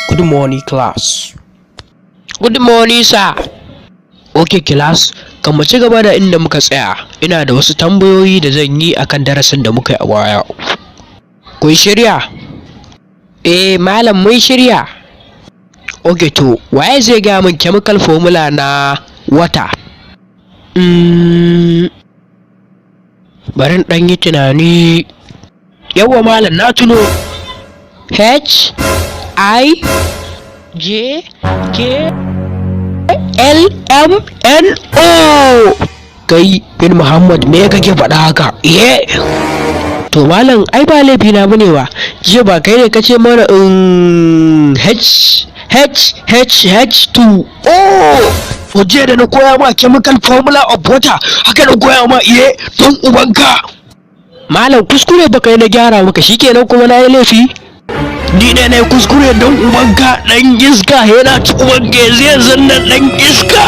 Good morning, class. Good morning, sir. Okay, class. Kan mu ci gaba da inda muka tsaya. Ina da wasu tambayoyi da zan yi akan darasin da muka yi a baya. Kun shirya? Malam mun shirya. Okay, to waye zai gaya min chemical formula na water? Bari ɗan yi tunani. Yawwa malam na tuno. HIJKLMNO. Kai bin Muhammad me kake faɗa haka? To malam ai ba laifi na bane ba. Jiya ba kai ne kace mana H2O. Jiya da na koya ma chemical formula of water haka na koya ma don ubanka. Malam kuskure baka yi na gyara maka shikenan kuma na yi laifi. Ni ne na kuskure don ubanka dan iska yana ci ubanka zai zanna dan iska.